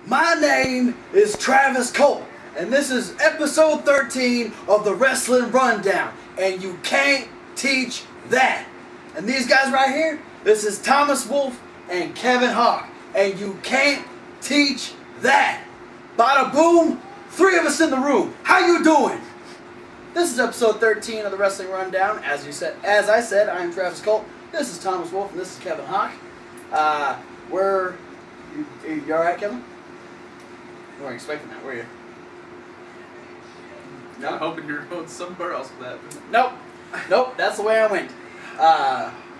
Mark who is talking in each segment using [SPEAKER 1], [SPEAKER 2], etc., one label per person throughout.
[SPEAKER 1] My name is Travis Cole, and this is episode 13 of the Wrestling Rundown, and you can't teach that. And these guys right here, this is Thomas Wolf and Kevin Hawk, and you can't teach that. Bada boom, 3 of us in the room. How you doing? This is episode 13 of the Wrestling Rundown. As I said, I am Travis Cole. This is Thomas Wolf, and this is Kevin Hawk. You all right, Kevin? You weren't expecting that, were you?
[SPEAKER 2] No, hoping you're going somewhere else with that.
[SPEAKER 1] Nope. That's the way I went.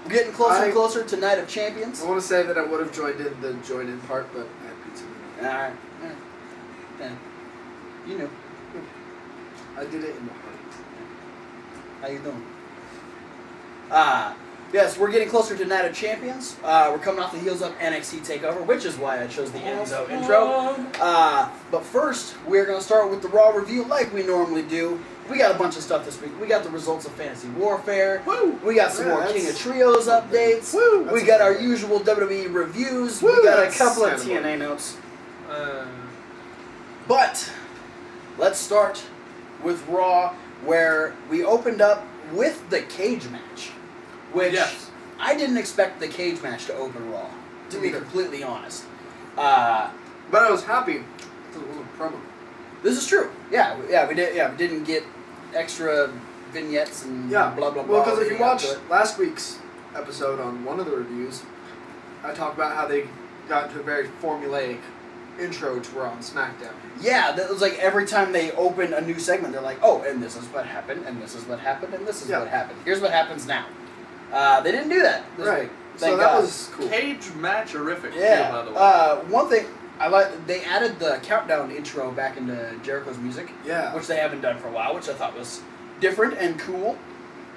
[SPEAKER 1] We're getting closer and closer to Night of Champions.
[SPEAKER 3] I want to say that I would have joined in the join-in part, but I had pizza.
[SPEAKER 1] All right. Yeah. You knew.
[SPEAKER 3] I did it in the heart.
[SPEAKER 1] How you doing? Yes, we're getting closer to Night of Champions. We're coming off the heels of NXT TakeOver, which is why I chose the Enzo intro. But first, we're going to start with the Raw review like we normally do. We got a bunch of stuff this week. We got the results of Fantasy Warfare. Woo! We got some more King of Trios updates.
[SPEAKER 3] Woo!
[SPEAKER 1] We got our usual WWE reviews.
[SPEAKER 3] Woo!
[SPEAKER 1] We got a couple of TNA notes. But let's start with Raw, where we opened up with the cage match. Which I didn't expect the cage match to open Raw, to be completely honest.
[SPEAKER 3] But I was happy because it was a promo.
[SPEAKER 1] This is true. Yeah, we didn't get extra vignettes and blah blah blah.
[SPEAKER 3] Well, because if you watched last week's episode on one of the reviews, I talked about how they got into a very formulaic intro to Raw and SmackDown.
[SPEAKER 1] Yeah, that was like every time they open a new segment, they're like, oh, and this is what happened, and this is what happened, and this is what happened. Here's what happens now. They didn't do that this week.
[SPEAKER 3] So that was cool.
[SPEAKER 2] Cage match-erific,
[SPEAKER 1] yeah.
[SPEAKER 2] too, by the way.
[SPEAKER 1] One thing I like, they added the countdown intro back into Jericho's music.
[SPEAKER 3] Yeah.
[SPEAKER 1] Which they haven't done for a while, which I thought was different and cool.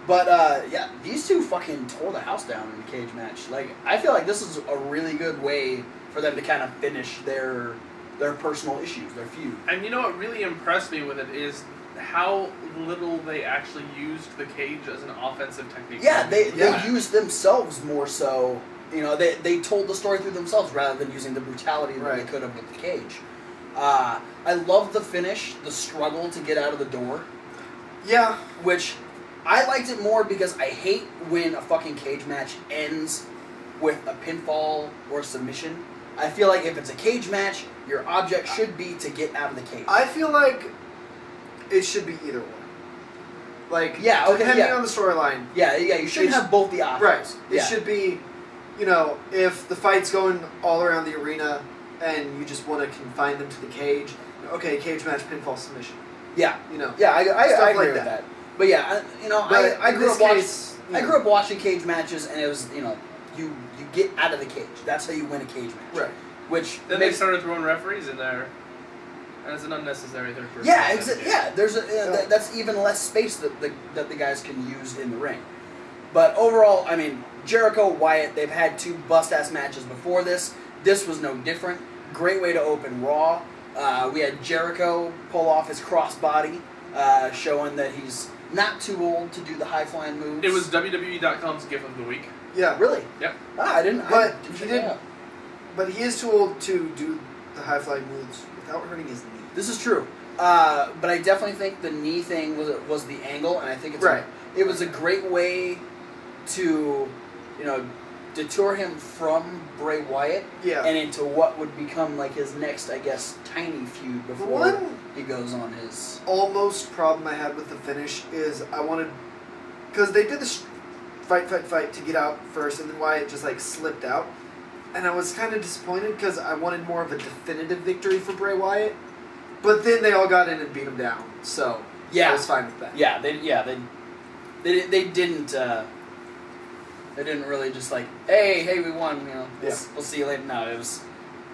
[SPEAKER 1] But these two fucking tore the house down in the cage match. Like, I feel like this is a really good way for them to kind of finish their personal issues, their feud.
[SPEAKER 2] And you know what really impressed me with it is how little they actually used the cage as an offensive technique.
[SPEAKER 1] Yeah, they used themselves more so. You know, they told the story through themselves rather than using the brutality that they could have with the cage. I love the finish, the struggle to get out of the door.
[SPEAKER 3] Yeah.
[SPEAKER 1] Which, I liked it more because I hate when a fucking cage match ends with a pinfall or submission. I feel like if it's a cage match, your object should be to get out of the cage.
[SPEAKER 3] I feel like it should be either one. Like, depending on the storyline.
[SPEAKER 1] Yeah, you shouldn't have both the options.
[SPEAKER 3] Right. It should be, if the fight's going all around the arena and you just want to confine them to the cage, okay, cage match, pinfall, submission.
[SPEAKER 1] Yeah.
[SPEAKER 3] Yeah,
[SPEAKER 1] I agree with that. But yeah, I grew up watching cage matches, and it was, you get out of the cage. That's how you win a cage match.
[SPEAKER 3] Right.
[SPEAKER 2] Which then they started throwing referees in there. As an unnecessary third person.
[SPEAKER 1] Yeah, there's that's even less space that the guys can use in the ring. But overall, I mean, Jericho, Wyatt, they've had 2 bust-ass matches before this. This was no different. Great way to open Raw. We had Jericho pull off his crossbody, showing that he's not too old to do the high-flying moves.
[SPEAKER 2] It was WWE.com's GIF of the week.
[SPEAKER 1] Yeah. Really?
[SPEAKER 2] Yep.
[SPEAKER 1] I didn't.
[SPEAKER 3] But he is too old to do the high-flying moves without hurting his knee.
[SPEAKER 1] This is true. But I definitely think the knee thing was the angle, and I think it's it was a great way to, detour him from Bray Wyatt and into what would become like his next, I guess, tiny feud before he goes on his...
[SPEAKER 3] Almost problem I had with the finish is I wanted... Because they did this fight to get out first, and then Wyatt just slipped out. And I was kind of disappointed because I wanted more of a definitive victory for Bray Wyatt. But then they all got in and beat him down, so I was fine with that.
[SPEAKER 1] Yeah, they didn't really just hey, we won, we'll see you later. No,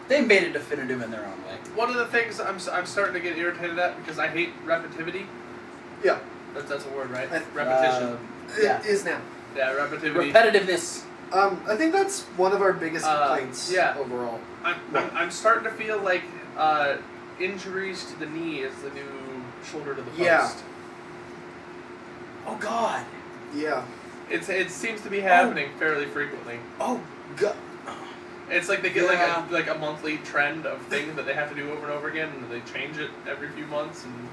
[SPEAKER 1] they made it definitive in their own way.
[SPEAKER 2] One of the things I'm starting to get irritated at because I hate repetitivity.
[SPEAKER 3] Yeah,
[SPEAKER 2] that's a word, right? Repetition.
[SPEAKER 3] It is now.
[SPEAKER 2] Yeah, repetitivity.
[SPEAKER 1] Repetitiveness.
[SPEAKER 3] I think that's one of our biggest complaints overall.
[SPEAKER 2] I'm starting to feel like injuries to the knee is the new shoulder to the post.
[SPEAKER 3] Yeah.
[SPEAKER 1] Oh God.
[SPEAKER 3] Yeah.
[SPEAKER 2] It seems to be happening fairly frequently.
[SPEAKER 1] Oh God.
[SPEAKER 2] It's like they get
[SPEAKER 1] Yeah.
[SPEAKER 2] like a monthly trend of things that they have to do over and over again, and they change it every few months. And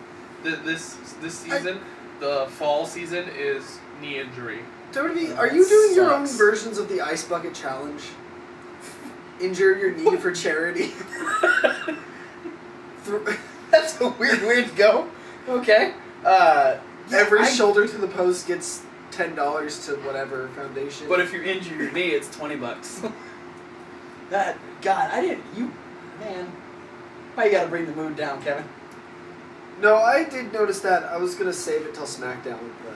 [SPEAKER 2] this season, the fall season is knee injury.
[SPEAKER 3] WWE, are you doing your own
[SPEAKER 1] Sucks.
[SPEAKER 3] versions of the Ice Bucket Challenge? Injure your knee for charity.
[SPEAKER 1] That's a weird way to go. Okay.
[SPEAKER 3] Every shoulder to the post gets $10 to whatever foundation.
[SPEAKER 4] But if you injure your knee, it's $20.
[SPEAKER 1] God, man. Why you gotta bring the mood down, Kevin?
[SPEAKER 3] No, I did notice that. I was gonna save it till SmackDown, but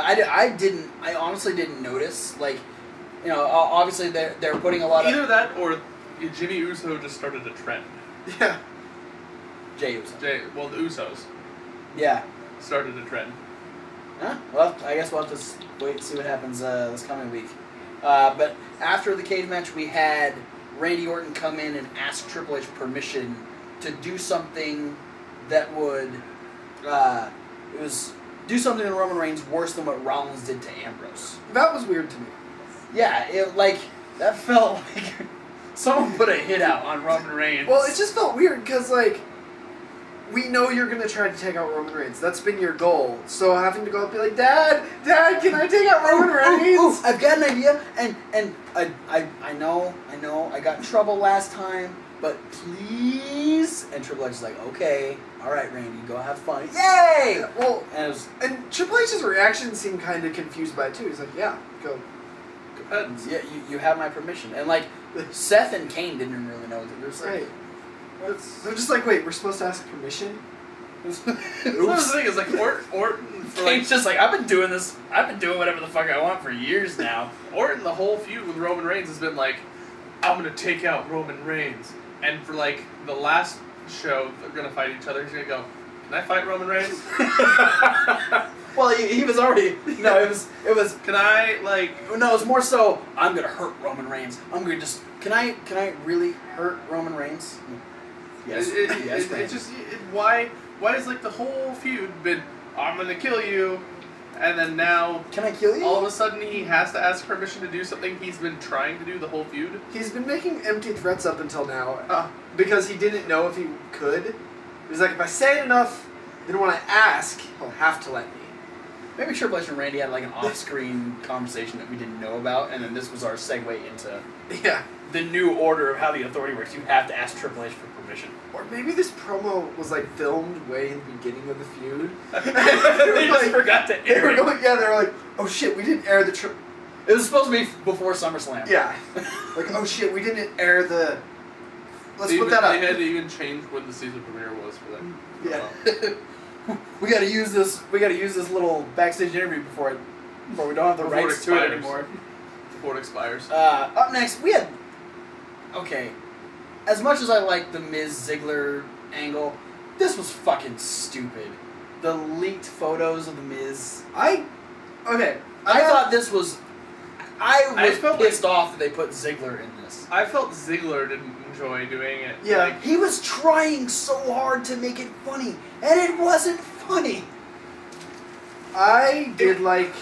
[SPEAKER 1] I honestly didn't notice. Like, you know, obviously they're putting a lot of
[SPEAKER 2] Either that or Jimmy Uso just started a trend.
[SPEAKER 3] yeah.
[SPEAKER 1] Jey Uso.
[SPEAKER 2] The Usos
[SPEAKER 1] Yeah.
[SPEAKER 2] started a trend.
[SPEAKER 1] Huh? Well, I guess we'll have to wait and see what happens this coming week. But after the cage match, we had Randy Orton come in and ask Triple H permission to do something that would do something to Roman Reigns worse than what Rollins did to Ambrose.
[SPEAKER 3] That was weird to me.
[SPEAKER 1] Yeah, that felt like someone put a hit out on Roman Reigns.
[SPEAKER 3] Well, it just felt weird because, like, we know you're going to try to take out Roman Reigns. That's been your goal. So having to go up and be like, Dad, can I take out Roman Reigns?
[SPEAKER 1] Ooh, I've got an idea, and I know, I got in trouble last time, but please, and Triple H is like, okay, all right, Randy, go have fun. Yay!
[SPEAKER 3] Well,
[SPEAKER 1] And it was,
[SPEAKER 3] and Triple H's reaction seemed kind of confused by it, too. He's like, yeah, go.
[SPEAKER 1] yeah, you have my permission. And, like, Seth and Kane didn't really know what they were saying.
[SPEAKER 3] Right. They're just like, wait, we're supposed to ask permission?
[SPEAKER 2] That's the thing is like Orton for like
[SPEAKER 4] Kane's just like, I've been doing whatever the fuck I want for years now.
[SPEAKER 2] Orton, the whole feud with Roman Reigns has been like, I'm gonna take out Roman Reigns, and for like the last show they're gonna fight each other. He's gonna go, can I fight Roman Reigns?
[SPEAKER 1] Well, he was already, no, it was,
[SPEAKER 2] Can I like?
[SPEAKER 1] no, it was more so, I'm gonna hurt Roman Reigns. I'm gonna just, can I really hurt Roman Reigns? Yes, yes, Randy.
[SPEAKER 2] It's just why is like the whole feud been I'm gonna kill you, and then now
[SPEAKER 1] Can I kill you?
[SPEAKER 2] all of a sudden he has to ask permission to do something he's been trying to do the whole feud.
[SPEAKER 3] He's been making empty threats up until now because he didn't know if he could. He's like, if I say it enough, then when I ask, he'll have to let me.
[SPEAKER 1] Maybe Triple H and Randy had like an off-screen conversation that we didn't know about, and then this was our segue into
[SPEAKER 3] Yeah.
[SPEAKER 4] The new order of how the authority works. You have to ask Triple H for permission.
[SPEAKER 3] Or maybe this promo was like filmed way in the beginning of the feud.
[SPEAKER 4] They just forgot to
[SPEAKER 3] They were
[SPEAKER 4] air it.
[SPEAKER 3] going, yeah, they were like, oh shit, we didn't air the
[SPEAKER 1] It was supposed to be before SummerSlam.
[SPEAKER 3] Yeah. Like, oh shit, we didn't air the... Let's
[SPEAKER 2] They
[SPEAKER 3] put
[SPEAKER 2] even-
[SPEAKER 3] that up.
[SPEAKER 2] They had to even change when the season premiere was for that.
[SPEAKER 3] Yeah.
[SPEAKER 1] We gotta use this little backstage interview before we don't have the
[SPEAKER 2] Before it
[SPEAKER 1] rights to it
[SPEAKER 2] expires.
[SPEAKER 1] anymore.
[SPEAKER 2] Before it expires.
[SPEAKER 1] Up next, we had... Okay. As much as I like the Miz Ziggler angle, this was fucking stupid. The leaked photos of the Miz.
[SPEAKER 3] I
[SPEAKER 1] thought this was... I was
[SPEAKER 2] felt
[SPEAKER 1] pissed off that they put Ziggler in this.
[SPEAKER 2] I felt Ziggler didn't enjoy doing it.
[SPEAKER 3] Yeah.
[SPEAKER 2] Like,
[SPEAKER 1] He was trying so hard to make it funny, and it wasn't funny.
[SPEAKER 3] I did like...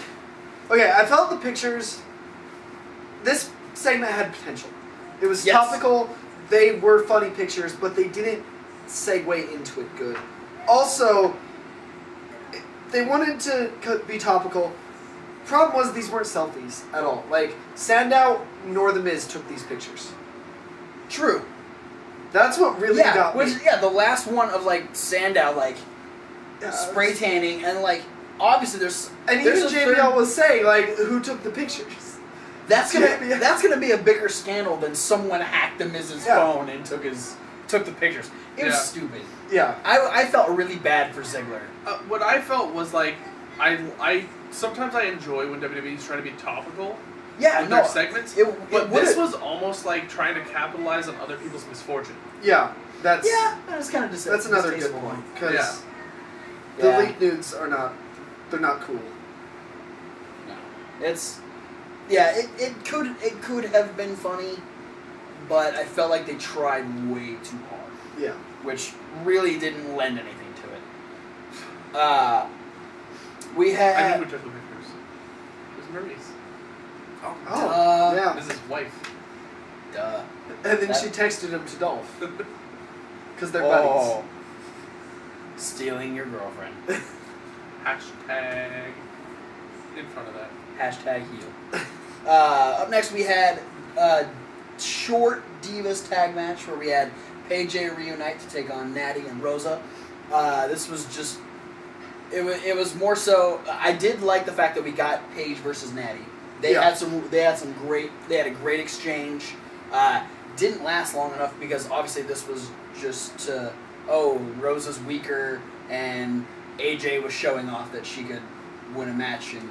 [SPEAKER 3] Okay, I felt the pictures... This segment had potential. It was
[SPEAKER 1] Yes.
[SPEAKER 3] topical. They were funny pictures, but they didn't segue into it good. Also, they wanted to be topical. Problem was these weren't selfies at all. Like, Sandow nor The Miz took these pictures.
[SPEAKER 1] True.
[SPEAKER 3] That's what really got me.
[SPEAKER 1] The last one of like Sandow like spray tanning and like obviously there's
[SPEAKER 3] And
[SPEAKER 1] there's
[SPEAKER 3] even
[SPEAKER 1] a
[SPEAKER 3] JBL
[SPEAKER 1] third-
[SPEAKER 3] was saying, like, who took the pictures?
[SPEAKER 1] that's gonna
[SPEAKER 3] Yeah.
[SPEAKER 1] that's gonna be a bigger scandal than someone hacked the Miz's
[SPEAKER 3] Yeah.
[SPEAKER 1] phone and took the pictures. It was
[SPEAKER 2] Yeah.
[SPEAKER 1] stupid.
[SPEAKER 3] Yeah.
[SPEAKER 1] I felt really bad for Ziggler.
[SPEAKER 2] what I felt was like, I sometimes I enjoy when WWE's trying to be topical
[SPEAKER 1] Yeah,
[SPEAKER 2] with
[SPEAKER 1] no.
[SPEAKER 2] their segments, but
[SPEAKER 1] would've-
[SPEAKER 2] this was almost like trying to capitalize on other people's misfortune.
[SPEAKER 3] Yeah. That's
[SPEAKER 1] kind of
[SPEAKER 3] that's another good
[SPEAKER 1] distasteful.
[SPEAKER 3] point. Because
[SPEAKER 2] Yeah.
[SPEAKER 3] the
[SPEAKER 1] Yeah.
[SPEAKER 3] leaked nudes are not cool.
[SPEAKER 1] No. It could have been funny, but I felt like they tried way too hard,
[SPEAKER 3] Yeah.
[SPEAKER 1] which really didn't lend anything to it. We
[SPEAKER 2] I
[SPEAKER 1] had
[SPEAKER 2] think we took the pictures. It was Maurice,
[SPEAKER 3] Oh, yeah.
[SPEAKER 2] Mrs. Wife.
[SPEAKER 1] duh.
[SPEAKER 3] And then
[SPEAKER 1] That-
[SPEAKER 3] she texted him to Dolph. Because they're buddies.
[SPEAKER 1] Stealing your girlfriend.
[SPEAKER 2] Hashtag in front of that.
[SPEAKER 1] Hashtag heel. Up next we had a short Divas tag match where we had AJ reunite to take on Natty and Rosa. This was just... It was more so... I did like the fact that we got Paige versus Natty. They had a great exchange. Didn't last long enough because obviously this was just Rosa's weaker and AJ was showing off that she could win a match in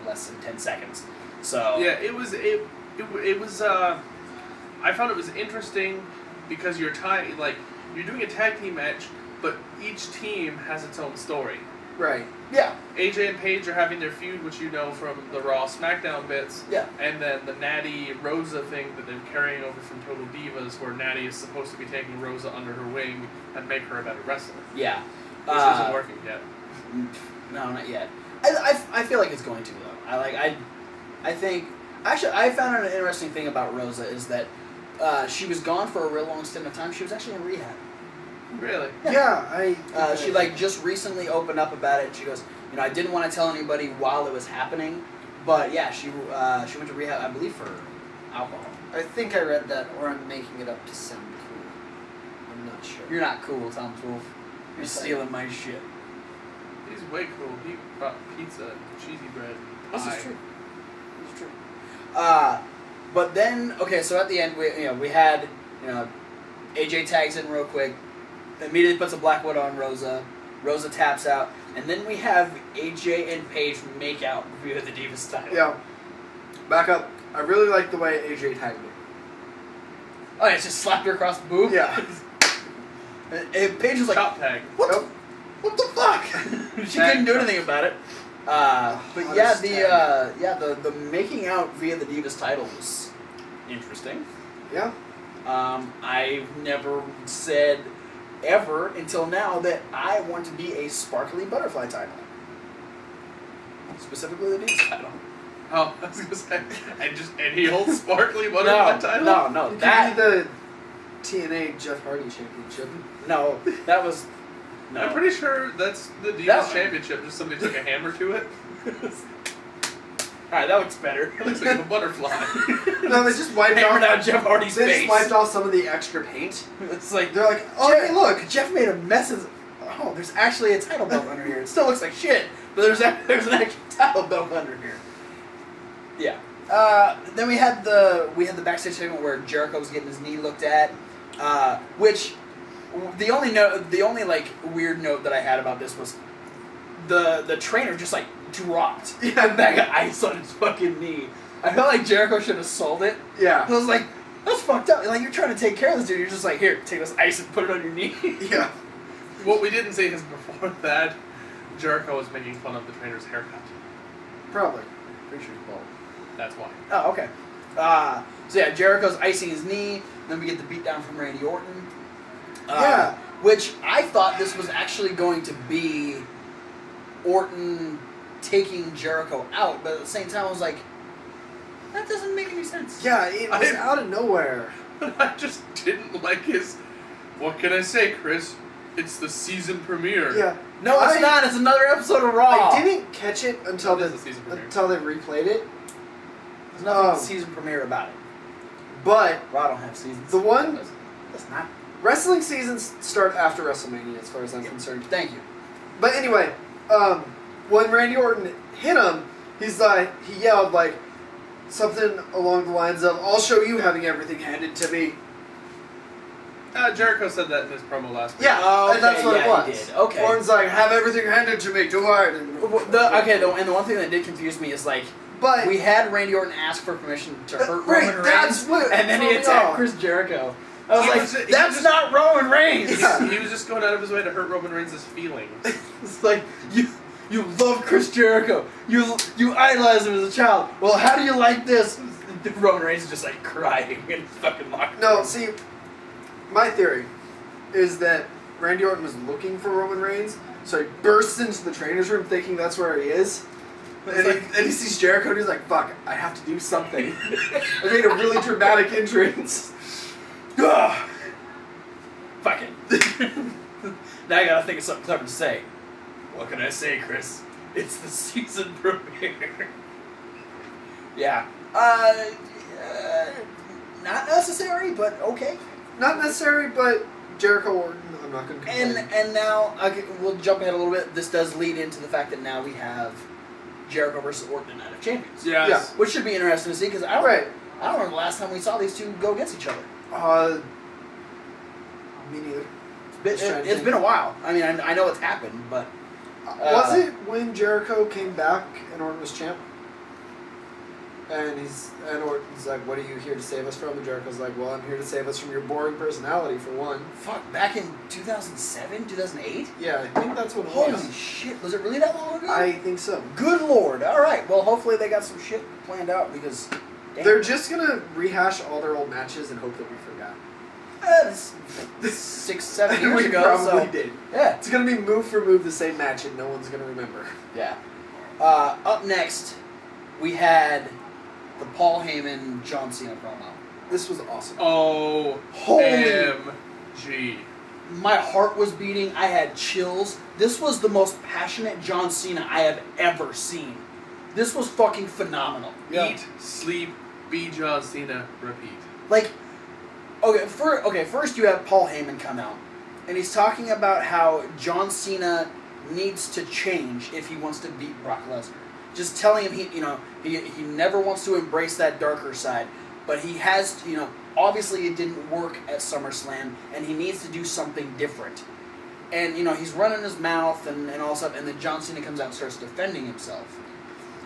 [SPEAKER 1] less than 10 seconds. So
[SPEAKER 2] yeah, it was I found it was interesting because you're doing a tag team match, but each team has its own story.
[SPEAKER 3] Right.
[SPEAKER 1] yeah,
[SPEAKER 2] AJ and Paige are having their feud, which you know from the Raw SmackDown bits.
[SPEAKER 1] yeah.
[SPEAKER 2] And then the Natty Rosa thing that they're carrying over from Total Divas, where Natty is supposed to be taking Rosa under her wing and make her a better wrestler.
[SPEAKER 1] Yeah.
[SPEAKER 2] Which isn't working yet.
[SPEAKER 1] No, not yet. I feel like it's going to though. I think actually I found out an interesting thing about Rosa is that she was gone for a real long stint of time. She was actually in rehab.
[SPEAKER 2] Really?
[SPEAKER 3] Yeah,
[SPEAKER 1] She just recently opened up about it. She goes, I didn't want to tell anybody while it was happening, but yeah, she went to rehab, I believe, for alcohol.
[SPEAKER 3] I think I read that, or I'm making it up to sound cool. I'm not sure.
[SPEAKER 1] You're not cool, Tom Wolf. You're stealing my shit.
[SPEAKER 2] He's way cool. He brought pizza and cheesy bread and
[SPEAKER 1] This
[SPEAKER 2] pie.
[SPEAKER 1] is true. This is true. But then, okay, so at the end, we had, AJ tags in real quick, immediately puts a black widow on Rosa. Rosa taps out, and then we have AJ and Paige make out via the Divas style.
[SPEAKER 3] Yeah. Back up. I really like the way AJ tagged me.
[SPEAKER 1] Oh, yeah, just slapped her across the boob.
[SPEAKER 3] Yeah.
[SPEAKER 1] And Paige was like,
[SPEAKER 2] Chop tag.
[SPEAKER 1] What the fuck? She couldn't do anything about it. But yeah, the making out via the Divas title was interesting.
[SPEAKER 3] Yeah.
[SPEAKER 1] I've never said ever until now that I want to be a sparkly butterfly title. Specifically the Divas title.
[SPEAKER 2] Oh, I was gonna say, and he holds sparkly butterfly title.
[SPEAKER 1] No,
[SPEAKER 3] You
[SPEAKER 1] that
[SPEAKER 3] could be the TNA Jeff Hardy Championship.
[SPEAKER 1] no, that was no.
[SPEAKER 2] I'm pretty sure that's the Divas
[SPEAKER 1] That-
[SPEAKER 2] Championship. Just somebody took a hammer to it.
[SPEAKER 1] All right, that looks better.
[SPEAKER 2] It looks like a butterfly.
[SPEAKER 3] No, they just wiped
[SPEAKER 1] Hammered
[SPEAKER 3] off.
[SPEAKER 1] out Jeff Hardy's
[SPEAKER 3] They
[SPEAKER 1] face.
[SPEAKER 3] just wiped off some of the extra paint.
[SPEAKER 1] It's like
[SPEAKER 3] They're like, oh,
[SPEAKER 1] Jeff,
[SPEAKER 3] hey, look.
[SPEAKER 1] Jeff made a mess of. Oh, there's actually a title belt under here. It still looks like shit, but there's an actual title belt under here. Yeah. Then we had the backstage segment where Jericho was getting his knee looked at, which the only weird note that I had about this was the trainer just dropped a bag of ice on his fucking knee. I felt like Jericho should have sold it.
[SPEAKER 3] Yeah.
[SPEAKER 1] I was like, that's fucked up. Like, you're trying to take care of this dude. You're just like, here, take this ice and put it on your knee.
[SPEAKER 3] Yeah.
[SPEAKER 2] What we didn't say is before that, Jericho was making fun of the trainer's haircut.
[SPEAKER 3] Probably. Pretty sure he's bald.
[SPEAKER 2] That's why.
[SPEAKER 1] Oh, okay. So yeah, Jericho's icing his knee. Then we get the beatdown from Randy Orton.
[SPEAKER 3] Yeah.
[SPEAKER 1] Which I thought this was actually going to be Orton taking Jericho out, but at the same time I was like, that doesn't make any sense.
[SPEAKER 3] Yeah, it was out of nowhere.
[SPEAKER 2] I just didn't like his. What can I say, Chris? It's the season premiere.
[SPEAKER 3] Yeah.
[SPEAKER 1] No, it's not. It's another episode of Raw.
[SPEAKER 3] I didn't catch it until
[SPEAKER 2] It is the season premiere.
[SPEAKER 3] until they replayed it.
[SPEAKER 1] There's nothing season premiere about it.
[SPEAKER 3] But
[SPEAKER 1] Raw don't have seasons.
[SPEAKER 3] the one
[SPEAKER 1] That's not.
[SPEAKER 3] wrestling seasons start after WrestleMania, as far as I'm concerned.
[SPEAKER 1] Thank you.
[SPEAKER 3] But anyway, when Randy Orton hit him, he yelled something along the lines of, "I'll show you having everything handed to me."
[SPEAKER 2] Jericho said that in his promo last week.
[SPEAKER 3] Yeah,
[SPEAKER 1] Oh,
[SPEAKER 3] and that's
[SPEAKER 1] okay,
[SPEAKER 3] what
[SPEAKER 1] yeah,
[SPEAKER 3] it
[SPEAKER 1] he
[SPEAKER 3] was.
[SPEAKER 1] did. Okay.
[SPEAKER 3] Orton's like, "Have everything handed to me, do hard." And
[SPEAKER 1] And the one thing that did confuse me is
[SPEAKER 3] but
[SPEAKER 1] we had Randy Orton ask for permission to hurt
[SPEAKER 3] right,
[SPEAKER 1] Roman
[SPEAKER 3] that's
[SPEAKER 1] Reigns,
[SPEAKER 3] what
[SPEAKER 1] and then he
[SPEAKER 3] threw me
[SPEAKER 1] attacked
[SPEAKER 3] off.
[SPEAKER 1] Chris Jericho. I was
[SPEAKER 2] He
[SPEAKER 1] like,
[SPEAKER 2] was- he
[SPEAKER 1] that's
[SPEAKER 2] was-
[SPEAKER 1] not Roman Reigns.
[SPEAKER 3] Yeah.
[SPEAKER 2] He was just going out of his way to hurt Roman Reigns' feelings.
[SPEAKER 1] It's like you love Chris Jericho. You idolize him as a child. Well, how do you like this? Roman Reigns is just crying in his fucking locker room.
[SPEAKER 3] no, see, my theory is that Randy Orton was looking for Roman Reigns, so he bursts into the trainer's room thinking that's where he is, And he sees Jericho and he's like, fuck, I have to do something. I made a really dramatic entrance.
[SPEAKER 4] Ugh. Fuck it. Now I gotta think of something clever to say. What can I say, Chris? It's the season premiere. Yeah.
[SPEAKER 1] Not necessary, but okay.
[SPEAKER 3] Not necessary, but Jericho Orton, I'm not going to complain.
[SPEAKER 1] And now, we'll jump ahead a little bit. This does lead into the fact that now we have Jericho versus Orton in Night of Champions.
[SPEAKER 2] Yes.
[SPEAKER 3] Yeah.
[SPEAKER 1] Which should be interesting to see, because I don't
[SPEAKER 3] Right.
[SPEAKER 1] remember the last time we saw these two go against each other.
[SPEAKER 3] Me neither.
[SPEAKER 1] It's been a while. I mean, I know it's happened, but...
[SPEAKER 3] Was it when Jericho came back and Orton was champ? And Orton's like, what are you here to save us from? And Jericho's like, well, I'm here to save us from your boring personality, for one.
[SPEAKER 1] Fuck, back in 2007, 2008?
[SPEAKER 3] Yeah, I think that's what it
[SPEAKER 1] Holy
[SPEAKER 3] was.
[SPEAKER 1] shit, was it really that long ago?
[SPEAKER 3] I think so.
[SPEAKER 1] Good lord. Alright, well, hopefully they got some shit planned out, because... Damn.
[SPEAKER 3] They're just going to rehash all their old matches and hope that we forgot.
[SPEAKER 1] This 6-7 years
[SPEAKER 3] We
[SPEAKER 1] ago,
[SPEAKER 3] probably
[SPEAKER 1] so...
[SPEAKER 3] did.
[SPEAKER 1] Yeah.
[SPEAKER 3] It's going to be move for move the same match and no one's going to remember.
[SPEAKER 1] Yeah. Up next, we had the Paul Heyman John Cena promo.
[SPEAKER 3] This was awesome.
[SPEAKER 2] Oh,
[SPEAKER 1] Holy-
[SPEAKER 2] OMG.
[SPEAKER 1] My heart was beating. I had chills. This was the most passionate John Cena I have ever seen. This was fucking phenomenal.
[SPEAKER 3] Yeah.
[SPEAKER 2] Eat, sleep, be John Cena, repeat.
[SPEAKER 1] Like, first you have Paul Heyman come out, and he's talking about how John Cena needs to change if he wants to beat Brock Lesnar. Just telling him he never wants to embrace that darker side, but he has, obviously it didn't work at SummerSlam, and he needs to do something different. And, he's running his mouth and all stuff, and then John Cena comes out and starts defending himself.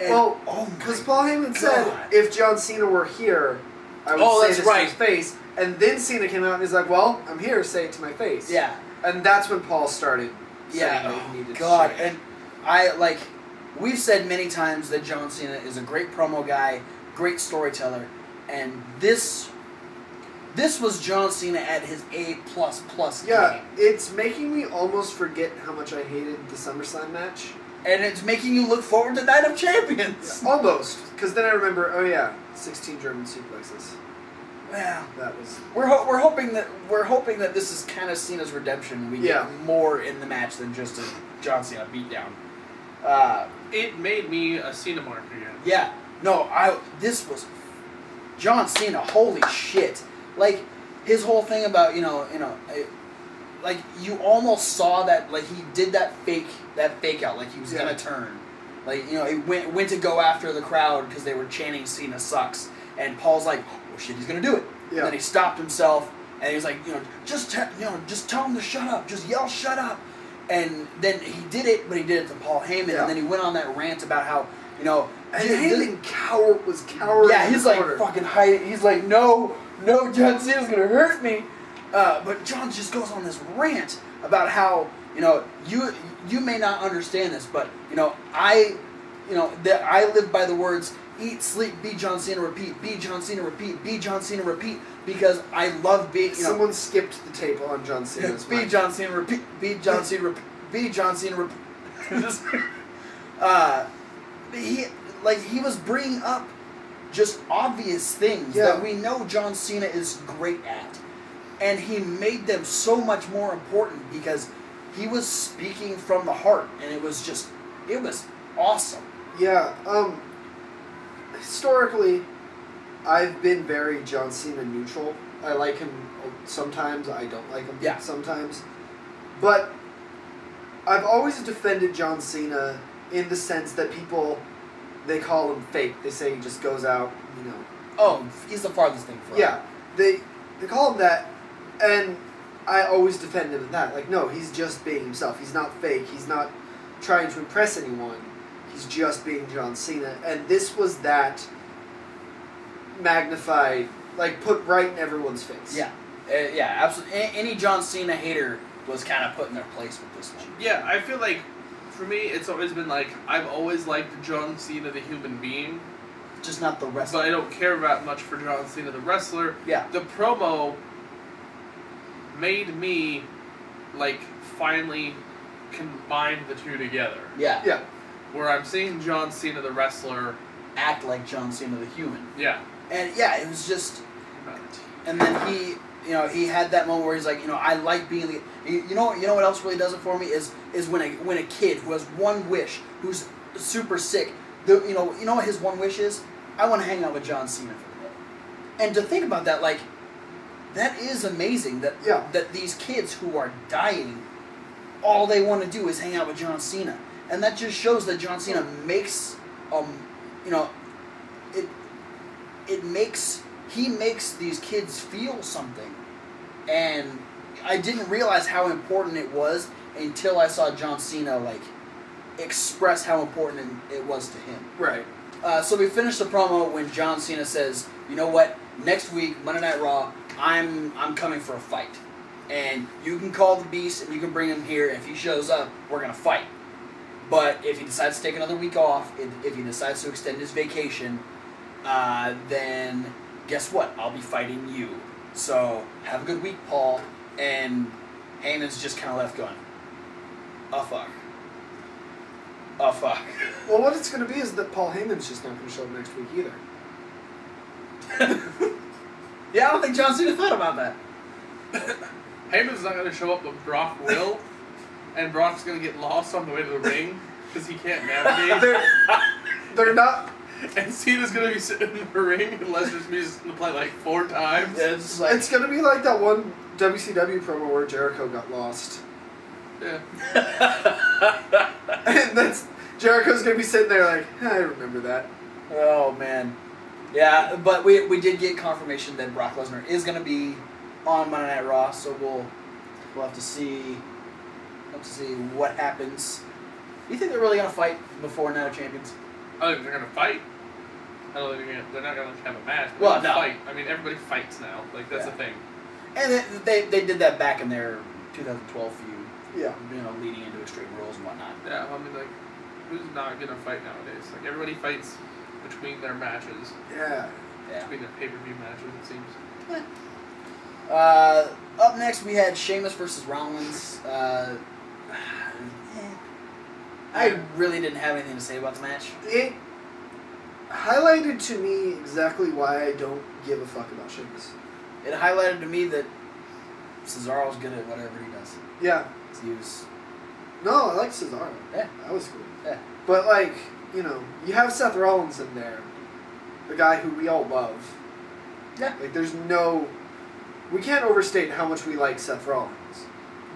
[SPEAKER 1] And,
[SPEAKER 3] Well, because Paul Heyman said, if John Cena were here, I would say
[SPEAKER 1] that's
[SPEAKER 3] this
[SPEAKER 1] right.
[SPEAKER 3] to his face. And then Cena came out and he's like, well, I'm here, say it to my face.
[SPEAKER 1] Yeah.
[SPEAKER 3] And that's when Paul started saying that he needed
[SPEAKER 1] God,
[SPEAKER 3] to change.
[SPEAKER 1] and we've said many times that John Cena is a great promo guy, great storyteller, and this was John Cena at his A++
[SPEAKER 3] Yeah,
[SPEAKER 1] game.
[SPEAKER 3] it's making me almost forget how much I hated the SummerSlam match.
[SPEAKER 1] And it's making you look forward to Night of Champions.
[SPEAKER 3] Yeah, almost. Because then I remember, 16 German suplexes.
[SPEAKER 1] Yeah.
[SPEAKER 3] That was...
[SPEAKER 1] We're hoping that this is kind of Cena's redemption. We
[SPEAKER 3] Yeah.
[SPEAKER 1] get more in the match than just a John Cena beatdown.
[SPEAKER 2] It made me a Cena mark again.
[SPEAKER 1] Yeah. No, this was John Cena. Holy shit! Like his whole thing about like you almost saw that, like he did that fake out, like he was gonna turn, like he went to go after the crowd because they were chanting Cena sucks, and Paul's like, oh shit, he's gonna do it.
[SPEAKER 3] Yeah.
[SPEAKER 1] And then he stopped himself, and he was like, just tell him to shut up, just yell shut up. And then he did it, but he did it to Paul Heyman,
[SPEAKER 3] Yeah.
[SPEAKER 1] and then he went on that rant about how
[SPEAKER 3] And Heyman was cowering.
[SPEAKER 1] yeah,
[SPEAKER 3] in
[SPEAKER 1] he's
[SPEAKER 3] the
[SPEAKER 1] like
[SPEAKER 3] corner.
[SPEAKER 1] fucking hiding. He's like, no, John Cena's gonna hurt me. But John just goes on this rant about how you may not understand this, but I live by the words eat, sleep, be John Cena, repeat, be John Cena, repeat, be John Cena, repeat, because I love being.
[SPEAKER 3] Someone skipped the tape on John Cena's
[SPEAKER 1] be
[SPEAKER 3] mic.
[SPEAKER 1] John Cena, repeat, be John Cena, repeat, be John Cena, repeat. He was bringing up just obvious things that we know John Cena is great at, and he made them so much more important because he was speaking from the heart, and it was awesome.
[SPEAKER 3] Yeah, historically, I've been very John Cena neutral. I like him sometimes, I don't like him sometimes. But I've always defended John Cena in the sense that people, they call him fake. They say he just goes out,
[SPEAKER 1] Oh, he's the farthest thing from.
[SPEAKER 3] Yeah, they call him that, and I always defend him in that. Like, no, he's just being himself. He's not fake. He's not trying to impress anyone. He's just being John Cena. And this was that magnified, like, put right in everyone's face.
[SPEAKER 1] Yeah. Yeah, absolutely. Any John Cena hater was kind of put in their place with this one.
[SPEAKER 2] Yeah, I feel like, for me, it's always been like, I've always liked John Cena the human being,
[SPEAKER 1] Just not the wrestler.
[SPEAKER 2] but I don't care that much for John Cena the wrestler.
[SPEAKER 1] Yeah.
[SPEAKER 2] The promo made me, finally combine the two together.
[SPEAKER 1] Yeah.
[SPEAKER 3] Yeah.
[SPEAKER 2] where I'm seeing John Cena, the wrestler,
[SPEAKER 1] act like John Cena, the human.
[SPEAKER 2] yeah.
[SPEAKER 1] And yeah, it was just. And then he had that moment where he's like, I like being the. You know what else really does it for me is when a kid who has one wish, who's super sick, you know what his one wish is? I want to hang out with John Cena for the day. And to think about that, like, that is amazing that that these kids who are dying, all they want to do is hang out with John Cena, and that just shows that John Cena makes he makes these kids feel something, and I didn't realize how important it was until I saw John Cena like express how important it was to him.
[SPEAKER 3] Right.
[SPEAKER 1] So we finished the promo when John Cena says, "You know what? Next week, Monday Night Raw, I'm coming for a fight, and you can call the Beast and you can bring him here. If he shows up, we're gonna fight. But if he decides to take another week off, if he decides to extend his vacation, then guess what? I'll be fighting you. So have a good week, Paul." And Heyman's just kind of left going, "Oh fuck. Oh fuck."
[SPEAKER 3] Well, what it's going to be is that Paul Heyman's just not going to show up next week either.
[SPEAKER 1] Yeah, I don't think John Cena thought about that.
[SPEAKER 2] Heyman's not going to show up, but Brock will. And Brock's going to get lost on the way to the ring because he can't navigate.
[SPEAKER 3] They're not.
[SPEAKER 2] And Cena's going to be sitting in the ring and Lesnar's music's going to play like 4 times.
[SPEAKER 1] Yeah, it's like,
[SPEAKER 3] It's going to be like that one WCW promo where Jericho got lost.
[SPEAKER 2] Yeah.
[SPEAKER 3] And that's Jericho's going to be sitting there like, I remember that.
[SPEAKER 1] oh man. Yeah, but we did get confirmation that Brock Lesnar is going to be on Monday Night Raw, so we'll have to see what happens. Do you think they're really going to fight before Night of Champions?
[SPEAKER 2] I think they're going to fight. I don't think they're not going to have a match. But
[SPEAKER 1] Well,
[SPEAKER 2] they'll
[SPEAKER 1] no.
[SPEAKER 2] fight. I mean, everybody fights now. Like, that's the thing.
[SPEAKER 1] And they did that back in their 2012 feud.
[SPEAKER 3] Yeah.
[SPEAKER 1] Leading into Extreme Rules and whatnot.
[SPEAKER 2] Yeah, I mean, like, who's not going to fight nowadays? Like, everybody fights between their matches.
[SPEAKER 3] Yeah.
[SPEAKER 1] Yeah.
[SPEAKER 2] Between their pay-per-view matches, it seems.
[SPEAKER 1] Up next, we had Sheamus versus Rollins. I really didn't have anything to say about the match.
[SPEAKER 3] It highlighted to me exactly why I don't give a fuck about Sheamus.
[SPEAKER 1] It highlighted to me that Cesaro's good at whatever he does.
[SPEAKER 3] Yeah.
[SPEAKER 1] He was,
[SPEAKER 3] No, I like Cesaro.
[SPEAKER 1] Yeah.
[SPEAKER 3] That was cool.
[SPEAKER 1] Yeah.
[SPEAKER 3] But, like, you have Seth Rollins in there, the guy who we all love.
[SPEAKER 1] Yeah.
[SPEAKER 3] Like, there's no... We can't overstate how much we like Seth Rollins.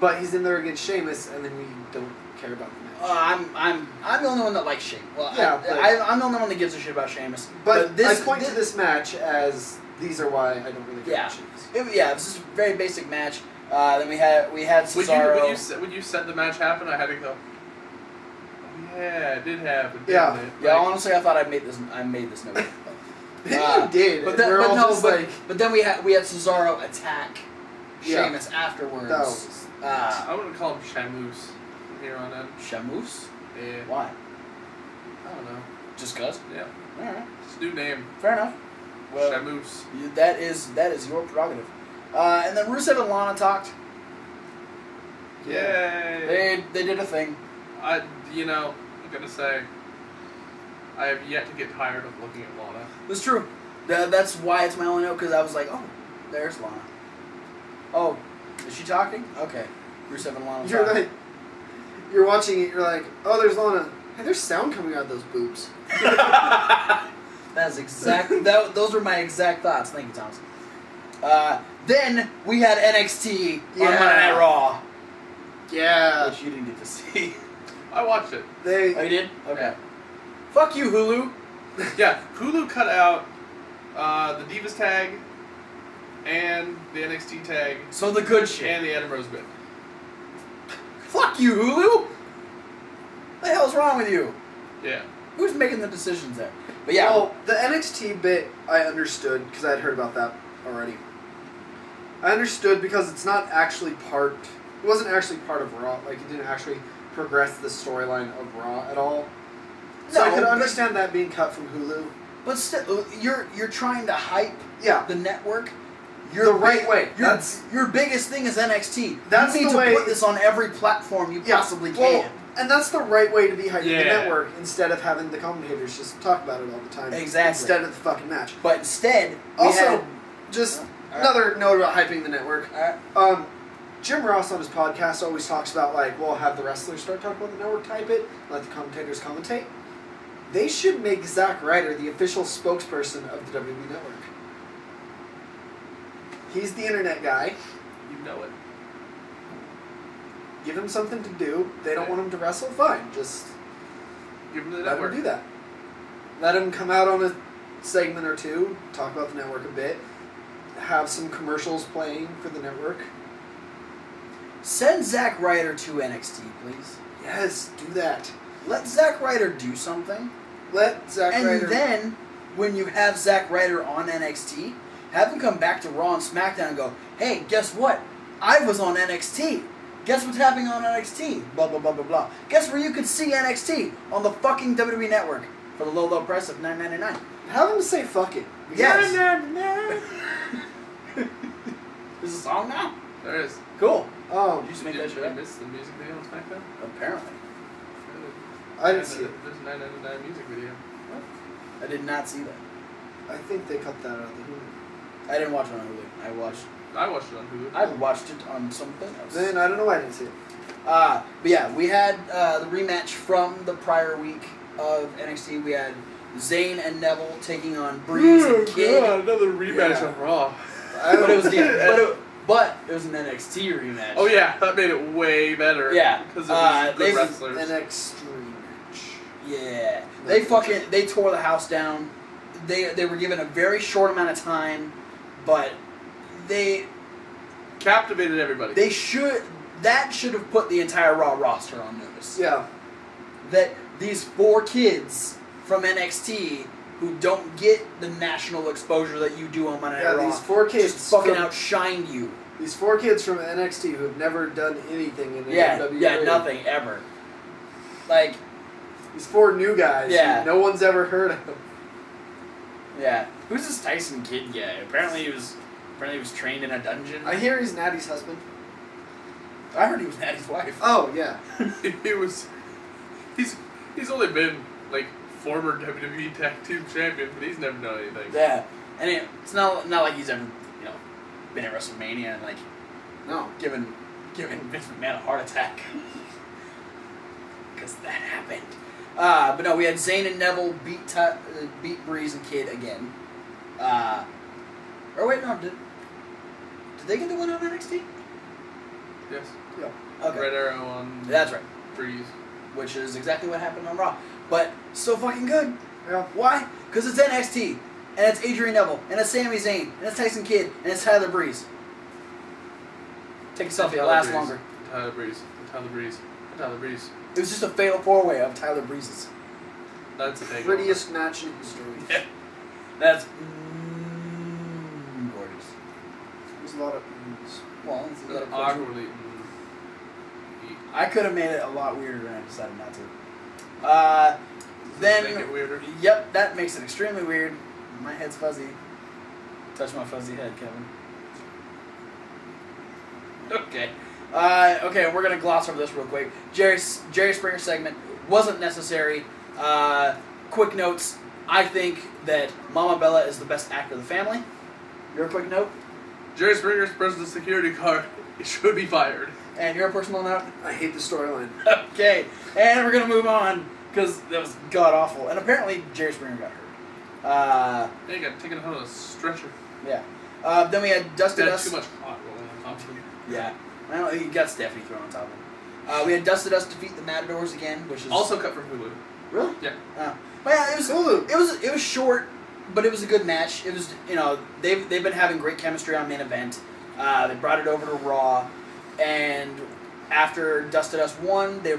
[SPEAKER 3] But he's in there against Sheamus, and then we don't care about the match.
[SPEAKER 1] I'm the only one that likes Sheamus. Well,
[SPEAKER 3] Yeah,
[SPEAKER 1] I'm the only one that gives a shit about Sheamus.
[SPEAKER 3] But I point to this match as these are why I don't really care about Sheamus.
[SPEAKER 1] It was just a very basic match. Then we had Cesaro.
[SPEAKER 2] When you said the match happened, I had to go, oh, yeah, it did happen,
[SPEAKER 3] Yeah.
[SPEAKER 2] didn't it?
[SPEAKER 1] Yeah,
[SPEAKER 2] Like,
[SPEAKER 1] honestly, I thought I made this note.
[SPEAKER 3] You did.
[SPEAKER 1] But
[SPEAKER 3] and
[SPEAKER 1] then,
[SPEAKER 3] we're all just
[SPEAKER 1] but,
[SPEAKER 3] like...
[SPEAKER 1] but then we had Cesaro attack
[SPEAKER 3] Yeah.
[SPEAKER 1] Sheamus afterwards.
[SPEAKER 3] That was...
[SPEAKER 2] I wouldn't call him Shamus from here on in.
[SPEAKER 1] Shamus?
[SPEAKER 2] Yeah.
[SPEAKER 1] Why?
[SPEAKER 2] I don't know.
[SPEAKER 1] Just cause?
[SPEAKER 2] Yeah.
[SPEAKER 1] Alright.
[SPEAKER 2] It's a new name.
[SPEAKER 1] Fair enough. Well,
[SPEAKER 2] Shamus.
[SPEAKER 1] that is your prerogative. And then Rusev and Lana talked.
[SPEAKER 2] Yay.
[SPEAKER 1] They did a thing.
[SPEAKER 2] I'm gonna say, I have yet to get tired of looking at Lana.
[SPEAKER 1] It's true. That's why it's my only note, because I was like, oh, there's Lana. Oh, is she talking? Okay. Rusev and Lana
[SPEAKER 3] You're
[SPEAKER 1] talking.
[SPEAKER 3] like... You're watching it, you're like, oh, there's Lana. Hey, there's sound coming out of those boobs.
[SPEAKER 1] That's those were my exact thoughts. Thank you, Thomas. Then we had NXT on Monday Night Raw,
[SPEAKER 3] Yeah.
[SPEAKER 1] which you didn't get to see.
[SPEAKER 2] I watched it.
[SPEAKER 1] Oh, you did? Okay. Fuck you, Hulu.
[SPEAKER 2] Yeah, Hulu cut out the Divas tag and the NXT tag
[SPEAKER 1] So the good shit.
[SPEAKER 2] and the Adam Rose bit.
[SPEAKER 1] Fuck you, Hulu. What the hell's wrong with you?
[SPEAKER 2] Yeah.
[SPEAKER 1] Who's making the decisions there? But yeah.
[SPEAKER 3] Well, the NXT bit I understood because I had heard about that already. I understood because it's not actually part. It wasn't actually part of Raw. Like, it didn't actually progress the storyline of Raw at all. So I
[SPEAKER 1] No,
[SPEAKER 3] could
[SPEAKER 1] but-
[SPEAKER 3] understand that being cut from Hulu.
[SPEAKER 1] But still, you're trying to hype
[SPEAKER 3] Yeah.
[SPEAKER 1] the network.
[SPEAKER 3] The right way.
[SPEAKER 1] Your biggest thing is NXT.
[SPEAKER 3] That's
[SPEAKER 1] you need
[SPEAKER 3] the
[SPEAKER 1] to
[SPEAKER 3] way-
[SPEAKER 1] put this on every platform you possibly can.
[SPEAKER 3] Well, And that's the right way to be hyping the
[SPEAKER 2] Yeah.
[SPEAKER 3] network instead of having the commentators just talk about it all the time.
[SPEAKER 1] Exactly.
[SPEAKER 3] Instead of the fucking match.
[SPEAKER 1] But instead, we
[SPEAKER 3] Also,
[SPEAKER 1] had,
[SPEAKER 3] just
[SPEAKER 1] Alright.
[SPEAKER 3] another note about hyping the network.
[SPEAKER 1] Alright.
[SPEAKER 3] Jim Ross on his podcast always talks about, like, well, have the wrestlers start talking about the network, type it, let the commentators commentate. They should make Zack Ryder the official spokesperson of the WWE Network. He's the internet guy.
[SPEAKER 2] You know it.
[SPEAKER 3] Give him something to do. They don't want him to wrestle? Fine. Just
[SPEAKER 2] Give him the
[SPEAKER 3] let
[SPEAKER 2] network.
[SPEAKER 3] him do that. Let him come out on a segment or two, talk about the network a bit, have some commercials playing for the network.
[SPEAKER 1] Send Zack Ryder to NXT, please.
[SPEAKER 3] Yes, do that.
[SPEAKER 1] Let Zack Ryder do something.
[SPEAKER 3] Let Zack
[SPEAKER 1] And
[SPEAKER 3] Ryder...
[SPEAKER 1] then, when you have Zack Ryder on NXT, have him come back to Raw and SmackDown and go, hey, guess what? I was on NXT. Guess what's happening on NXT? Blah, blah, blah, blah, blah. Guess where you can see NXT? On the fucking WWE Network for the low, low price of $9.99.
[SPEAKER 3] Have him say fuck it.
[SPEAKER 1] Yes.
[SPEAKER 2] Yes.
[SPEAKER 1] There's a song now?
[SPEAKER 2] There is.
[SPEAKER 1] Cool.
[SPEAKER 3] Oh,
[SPEAKER 1] Did you just make that
[SPEAKER 2] Did
[SPEAKER 1] shit
[SPEAKER 2] we
[SPEAKER 1] up?
[SPEAKER 2] miss the music video on SmackDown?
[SPEAKER 1] Apparently.
[SPEAKER 3] I didn't see it.
[SPEAKER 2] There's a 999 music video.
[SPEAKER 1] I did not see that.
[SPEAKER 3] I think they cut that out of the Hulu.
[SPEAKER 1] I didn't watch it on Hulu.
[SPEAKER 2] I watched it on Hulu.
[SPEAKER 1] I watched it on something else.
[SPEAKER 3] Then I don't know why I didn't see it.
[SPEAKER 1] But yeah, we had the rematch from the prior week of NXT. We had Zayn and Neville taking on Breeze and Kid.
[SPEAKER 2] another rematch
[SPEAKER 3] Yeah.
[SPEAKER 2] on Raw.
[SPEAKER 1] But it was but it was an NXT rematch.
[SPEAKER 2] Oh yeah, that made it way better.
[SPEAKER 1] Yeah.
[SPEAKER 2] because it was
[SPEAKER 1] they-
[SPEAKER 2] good wrestlers.
[SPEAKER 3] An extreme match.
[SPEAKER 1] Yeah. They tore the house down. They were given a very short amount of time, but they
[SPEAKER 2] Captivated everybody.
[SPEAKER 1] that should have put the entire Raw roster on notice.
[SPEAKER 3] Yeah.
[SPEAKER 1] That these 4 kids from NXT who don't get the national exposure that you do on Monday Night Raw
[SPEAKER 3] These 4 kids
[SPEAKER 1] just fucking
[SPEAKER 3] from,
[SPEAKER 1] outshined you.
[SPEAKER 3] These 4 kids from NXT who have never done anything in
[SPEAKER 1] Yeah,
[SPEAKER 3] WWE.
[SPEAKER 1] nothing ever. Like,
[SPEAKER 3] These 4 new guys
[SPEAKER 1] Yeah.
[SPEAKER 3] who no one's ever heard of.
[SPEAKER 1] yeah, who's this Tyson Kidd guy? Apparently he was trained in a dungeon.
[SPEAKER 3] I hear he's Natty's husband.
[SPEAKER 1] I heard he was Natty's wife.
[SPEAKER 3] Oh, yeah.
[SPEAKER 2] He's only been like former WWE Tag Team Champion, but he's never done anything.
[SPEAKER 1] Yeah, and it's not like he's ever been at WrestleMania and like
[SPEAKER 3] No.
[SPEAKER 1] given Vince McMahon a heart attack because that happened. But no, we had Zayn and Neville beat Breeze and Kid again. Or wait, no, did they get the win on NXT?
[SPEAKER 2] Yes.
[SPEAKER 3] Yeah.
[SPEAKER 1] Okay,
[SPEAKER 2] Red Arrow on
[SPEAKER 1] that's right.
[SPEAKER 2] Breeze.
[SPEAKER 1] Which is exactly what happened on Raw, but so fucking good.
[SPEAKER 3] Yeah.
[SPEAKER 1] Why? Because it's NXT, and it's Adrian Neville, and it's Sami Zayn, and it's Tyson Kidd, and it's Tyler Breeze. Take a selfie, it'll last longer.
[SPEAKER 2] Tyler Breeze. Tyler Breeze. Tyler Breeze.
[SPEAKER 1] It was just a fatal 4-way of Tyler Breezes.
[SPEAKER 2] That's a thing.
[SPEAKER 3] Prettiest match in history.
[SPEAKER 1] Yeah. That's gorgeous.
[SPEAKER 3] There's a lot of oohs.
[SPEAKER 1] Well, it's a little
[SPEAKER 2] Awkwardly.
[SPEAKER 1] I could have made it a lot weirder, and I decided not to. Then,
[SPEAKER 2] Make it weirder.
[SPEAKER 1] Yep, that makes it extremely weird. My head's fuzzy. Touch my fuzzy head, Kevin. Okay. Okay, we're gonna gloss over this real quick. Jerry Springer segment wasn't necessary. Quick notes. I think that Mama Bella is the best actor of the family. Your quick note.
[SPEAKER 2] Jerry Springer's personal security guard should be fired.
[SPEAKER 1] And your personal note.
[SPEAKER 3] I hate the storyline.
[SPEAKER 1] Okay, and we're gonna move on because that was god awful. And apparently Jerry Springer got hurt.
[SPEAKER 2] They got taken out on a stretcher.
[SPEAKER 1] Yeah. Then we had Dusted
[SPEAKER 2] Had
[SPEAKER 1] Us.
[SPEAKER 2] too much hot rolling on top of him.
[SPEAKER 1] Yeah. Well, he got Stephanie thrown on top of him. We had Dusted Us defeat the Matadors again, which is
[SPEAKER 2] Also cut from Hulu.
[SPEAKER 1] really.
[SPEAKER 2] Yeah.
[SPEAKER 1] Well, yeah, it was
[SPEAKER 3] Hulu.
[SPEAKER 1] it was short, but it was a good match. It was they've been having great chemistry on main event. They brought it over to Raw, and after Dusted Us won, they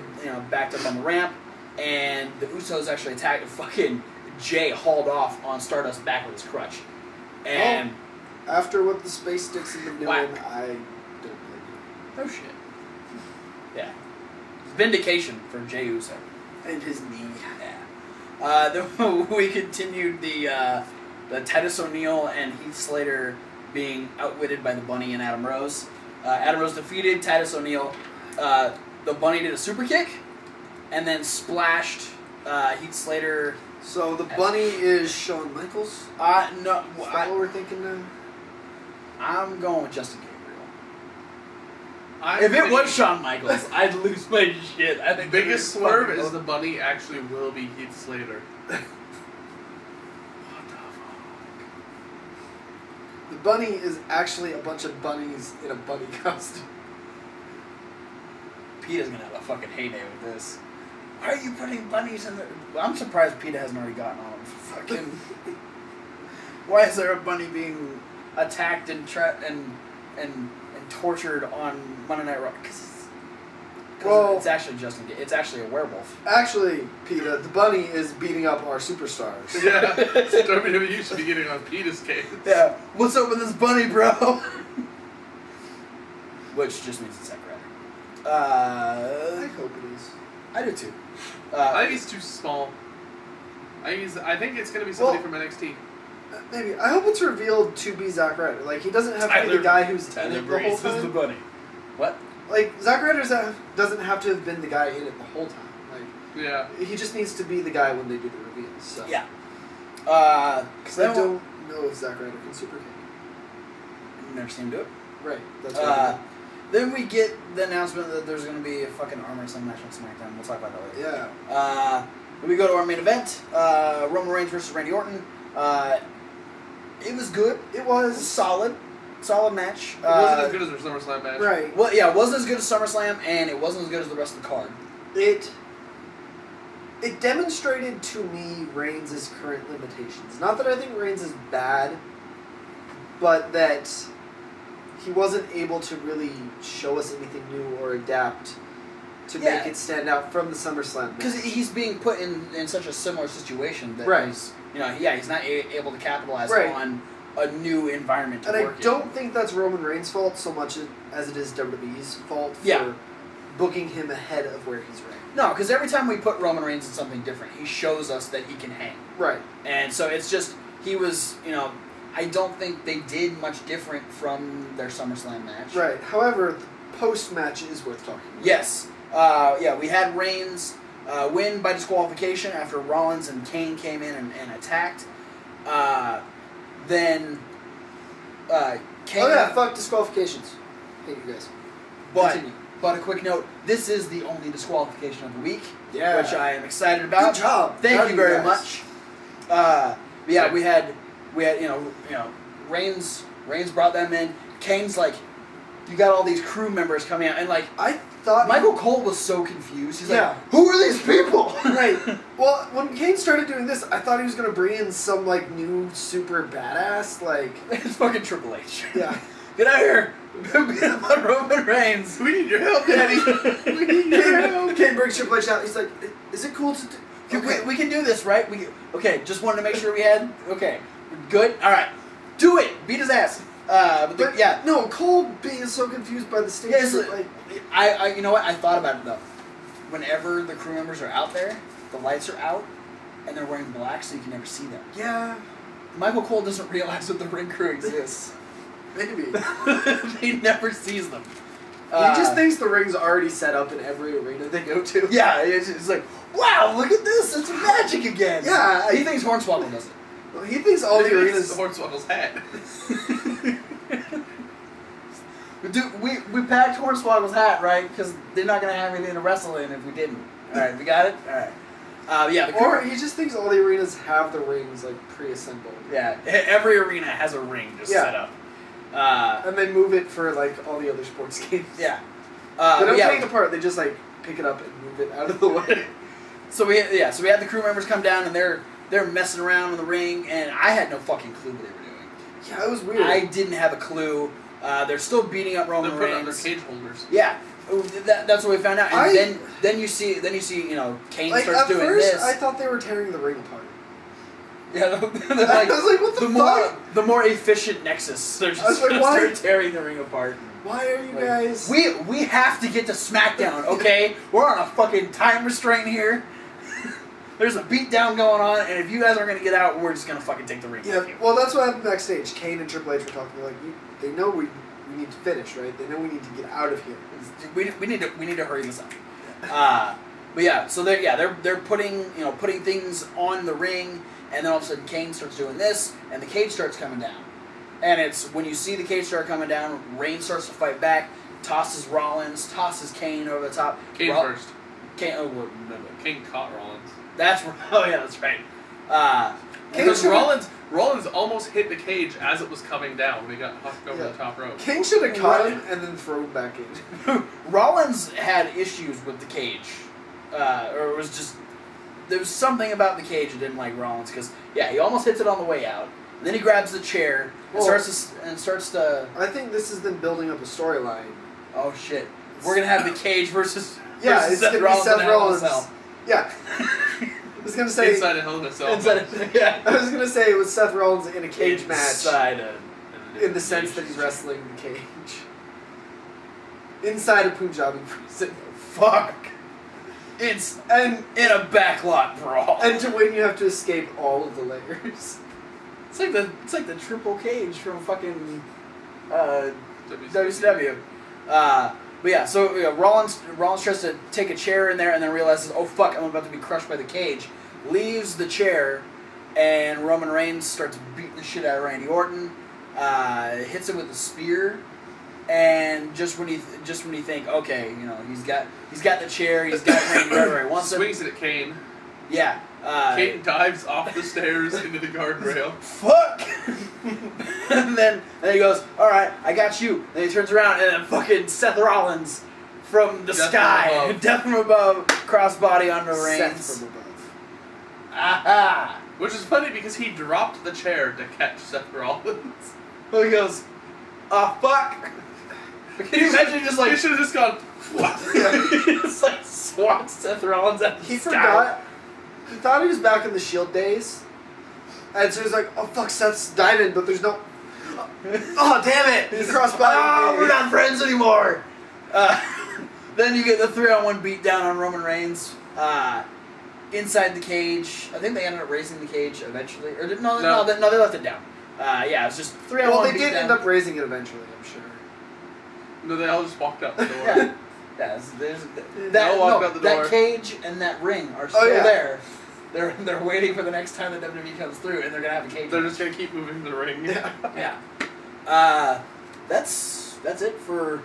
[SPEAKER 1] backed up on the ramp, and the Usos actually attacked. Fucking Jay hauled off on Stardust back with his crutch, and
[SPEAKER 3] After what the Space Sticks have been doing,
[SPEAKER 1] Whack.
[SPEAKER 3] I don't blame
[SPEAKER 1] oh shit, yeah, vindication for Jay Uso.
[SPEAKER 3] you. And his knee.
[SPEAKER 1] Yeah. Then we continued the Titus O'Neil and Heath Slater being outwitted by the Bunny and Adam Rose. Adam Rose defeated Titus O'Neil. The Bunny did a super kick,
[SPEAKER 4] and then splashed Heath Slater.
[SPEAKER 3] So the bunny is Shawn Michaels?
[SPEAKER 4] No,
[SPEAKER 3] Is that what we're thinking now?
[SPEAKER 4] I'm going with Justin Gabriel.
[SPEAKER 2] I'm
[SPEAKER 4] If it
[SPEAKER 2] thinking
[SPEAKER 4] was Shawn Michaels, I'd lose my shit. I
[SPEAKER 2] the
[SPEAKER 4] think
[SPEAKER 2] biggest
[SPEAKER 4] fucking
[SPEAKER 2] swerve is
[SPEAKER 4] both.
[SPEAKER 2] the bunny actually will be Heath Slater.
[SPEAKER 3] The bunny is actually a bunch of bunnies in a bunny costume.
[SPEAKER 4] PETA's gonna have a fucking heyday with this. Why are you putting bunnies in the... I'm surprised PETA hasn't already gotten on him. Fucking... Why is there a bunny being attacked and tortured on Monday Night Raw? Because it's actually it's actually a werewolf.
[SPEAKER 3] Actually, PETA, the bunny is beating up our superstars.
[SPEAKER 2] Yeah, WWE should be getting on Peter's case.
[SPEAKER 4] Yeah. What's up with this bunny, bro? Which just means it's Zack Ryder.
[SPEAKER 3] I hope it is.
[SPEAKER 4] I do too.
[SPEAKER 2] I think he's too small. I think it's going to be somebody from NXT.
[SPEAKER 3] Maybe. I hope it's revealed to be Zack Ryder. Like, he doesn't have to be the guy who's in it the whole time.
[SPEAKER 4] the bunny. What?
[SPEAKER 3] Like, Zack Ryder doesn't have to have been the guy in it the whole time. Like,
[SPEAKER 2] Yeah.
[SPEAKER 3] he just needs to be the guy when they do the reveals. So.
[SPEAKER 4] Yeah.
[SPEAKER 3] Because I don't know if Zack Ryder can super kick.
[SPEAKER 4] Never seen him do it.
[SPEAKER 3] Right. That's right.
[SPEAKER 4] Then we get the announcement that there's going to be a fucking arm wrestling match on SmackDown. We'll talk about that later.
[SPEAKER 3] Yeah.
[SPEAKER 4] Then we go to our main event, Roman Reigns versus Randy Orton. It was good. It was solid match.
[SPEAKER 2] It wasn't as good as their SummerSlam match.
[SPEAKER 3] Right.
[SPEAKER 4] Well, yeah, it wasn't as good as SummerSlam, and it wasn't as good as the rest of the card.
[SPEAKER 3] It demonstrated to me Reigns' current limitations. Not that I think Reigns is bad, but that he wasn't able to really show us anything new or adapt to make it stand out from the SummerSlam.
[SPEAKER 4] Because he's being put in such a similar situation that he's not able to capitalize on a new environment to work in.
[SPEAKER 3] And I don't think that's Roman Reigns' fault so much as it is WWE's fault for booking him ahead of where he's ranked.
[SPEAKER 4] No, because every time we put Roman Reigns in something different, he shows us that he can hang.
[SPEAKER 3] Right.
[SPEAKER 4] And so it's just, he was, I don't think they did much different from their SummerSlam match.
[SPEAKER 3] Right. However, the post-match is worth talking about.
[SPEAKER 4] Yes. We had Reigns win by disqualification after Rollins and Kane came in and attacked. Then Kane...
[SPEAKER 3] Oh yeah, fuck disqualifications. Hate you guys. Continue.
[SPEAKER 4] But a quick note, this is the only disqualification of the week,
[SPEAKER 3] Yeah.
[SPEAKER 4] which I am excited about.
[SPEAKER 3] Good job.
[SPEAKER 4] Thank you very
[SPEAKER 3] guys.
[SPEAKER 4] much. We had Reigns brought them in. Kane's like, you got all these crew members coming out, and like
[SPEAKER 3] I thought
[SPEAKER 4] Michael Cole was so confused. He's
[SPEAKER 3] Yeah.
[SPEAKER 4] like, who are these people?
[SPEAKER 3] Right. Well, when Kane started doing this, I thought he was gonna bring in some like new super badass like.
[SPEAKER 4] It's fucking Triple H.
[SPEAKER 3] Yeah.
[SPEAKER 4] Get out here. Beat up on Roman Reigns.
[SPEAKER 2] We need your help, Daddy. We need your help.
[SPEAKER 3] Kane brings Triple H out. He's like, "Is it cool to do?"
[SPEAKER 4] We can do this, right? Just wanted to make sure we had. Okay, good. All right, do it. Beat his ass.
[SPEAKER 3] No, Cole being so confused by the stage.
[SPEAKER 4] Yes,
[SPEAKER 3] like,
[SPEAKER 4] I you know what? I thought about it though. Whenever the crew members are out there, the lights are out, and they're wearing black, so you can never see them.
[SPEAKER 3] yeah,
[SPEAKER 4] Michael Cole doesn't realize that the ring crew exists.
[SPEAKER 3] maybe.
[SPEAKER 4] He never sees them.
[SPEAKER 3] He just thinks the ring's already set up in every arena they go to.
[SPEAKER 4] Yeah, it's like, wow, look at this, it's magic again.
[SPEAKER 3] Yeah,
[SPEAKER 4] He thinks Hornswoggle does it.
[SPEAKER 3] Well, he thinks all the
[SPEAKER 2] Maybe
[SPEAKER 3] arenas.
[SPEAKER 2] it's Hornswoggle's hat.
[SPEAKER 4] Dude, we packed Hornswoggle's hat, right? Because they're not going to have anything to wrestle in if we didn't. Alright, we got it? Alright.
[SPEAKER 3] Or he just thinks all the arenas have the rings like pre-assembled.
[SPEAKER 4] Yeah, every arena has a ring just set up.
[SPEAKER 3] And they move it for like all the other sports games.
[SPEAKER 4] Yeah.
[SPEAKER 3] They don't take it apart. They just like pick it up and move it out of the way.
[SPEAKER 4] So we had the crew members come down and they're messing around in the ring, and I had no fucking clue what they were doing.
[SPEAKER 3] Yeah, it was weird.
[SPEAKER 4] I didn't have a clue. They're still beating up Roman
[SPEAKER 2] They're putting on their
[SPEAKER 4] Reigns.
[SPEAKER 2] cage holders.
[SPEAKER 4] Yeah, that's what we found out. And then you see Kane
[SPEAKER 3] like,
[SPEAKER 4] starts
[SPEAKER 3] at
[SPEAKER 4] doing
[SPEAKER 3] first,
[SPEAKER 4] this.
[SPEAKER 3] I thought they were tearing the ring apart.
[SPEAKER 4] Yeah, they're like,
[SPEAKER 3] I was like, what the fuck?
[SPEAKER 4] The more efficient Nexus. They're just
[SPEAKER 3] I was like,
[SPEAKER 4] gonna
[SPEAKER 3] why?
[SPEAKER 4] start tearing the ring apart.
[SPEAKER 3] Why are you
[SPEAKER 4] Like,
[SPEAKER 3] guys?
[SPEAKER 4] We have to get to SmackDown, okay? We're on a fucking time restraint here. There's a beatdown going on, and if you guys aren't gonna get out, we're just gonna fucking take the ring.
[SPEAKER 3] Yeah,
[SPEAKER 4] with you.
[SPEAKER 3] well, that's what happened backstage. Kane and Triple H were talking. They're like, they know we need to finish, right? They know we need to get out of here.
[SPEAKER 4] We need to hurry this up. But yeah, so they're putting things on the ring, and then all of a sudden Kane starts doing this, and the cage starts coming down. And it's when you see the cage start coming down, Reigns starts to fight back, tosses Rollins, tosses Kane over the top.
[SPEAKER 2] Kane first.
[SPEAKER 4] Kane,
[SPEAKER 2] Kane caught Rollins.
[SPEAKER 4] that's right.
[SPEAKER 2] Because Rollins almost hit the cage as it was coming down when he got huffed over the top rope.
[SPEAKER 3] King should have caught him and then thrown him back in.
[SPEAKER 4] Rollins had issues with the cage, or it was just there was something about the cage that didn't like Rollins because he almost hits it on the way out. And then he grabs the chair and starts to.
[SPEAKER 3] I think this is them building up a storyline.
[SPEAKER 4] Oh shit! We're gonna have the cage versus.
[SPEAKER 3] It's
[SPEAKER 4] Seth
[SPEAKER 3] gonna
[SPEAKER 4] Rollins
[SPEAKER 3] be Seth
[SPEAKER 4] in Hell in a
[SPEAKER 3] Rollins.
[SPEAKER 4] Cell.
[SPEAKER 3] Yeah. I was gonna say
[SPEAKER 2] Inside a Hell in a Cell.
[SPEAKER 3] I was gonna say it was Seth Rollins in a cage match. In the sense that he's
[SPEAKER 2] cage.
[SPEAKER 3] wrestling the cage. Inside a Punjabi prison.
[SPEAKER 4] Fuck. It's in a backlot brawl.
[SPEAKER 3] And to win you have to escape all of the layers.
[SPEAKER 4] It's like the triple cage from fucking WCW. But yeah, so Rollins tries to take a chair in there and then realizes, oh fuck, I'm about to be crushed by the cage. Leaves the chair, and Roman Reigns starts beating the shit out of Randy Orton. Hits him with a spear, and just when you think, okay, he's got the chair, he's got Randy wherever he wants him.
[SPEAKER 2] Swings it at Kane.
[SPEAKER 4] Yeah.
[SPEAKER 2] Kane dives off the stairs into the guardrail.
[SPEAKER 4] Fuck! and then he goes, alright, I got you. Then he turns around and then fucking Seth Rollins from the sky. Death from above. Crossbody onto Reigns.
[SPEAKER 3] Seth from above.
[SPEAKER 4] Aha!
[SPEAKER 2] Which is funny because he dropped the chair to catch Seth Rollins.
[SPEAKER 4] So he goes, oh fuck! Can you imagine just like...
[SPEAKER 2] He should have just gone, what?
[SPEAKER 4] he just like swats Seth Rollins at the
[SPEAKER 3] He
[SPEAKER 4] sky.
[SPEAKER 3] forgot. He thought he was back in the Shield days. And so he's like, oh fuck, Seth's diving, but there's no... Oh, damn it! He crossed by.
[SPEAKER 4] Oh, we're not friends anymore! Then you get the 3-on-1 beatdown on Roman Reigns. Inside the cage. I think they ended up raising the cage eventually. Or no, they left it down. It was just 3-on-1 beatdown.
[SPEAKER 3] Well, they did end up raising it eventually, I'm sure.
[SPEAKER 2] No, they all just walked out the door.
[SPEAKER 4] Yeah. That cage and that ring are still there. They're waiting for the next time the WWE comes through, and they're gonna have a cage.
[SPEAKER 2] They're just gonna keep moving the ring.
[SPEAKER 4] Yeah. That's it for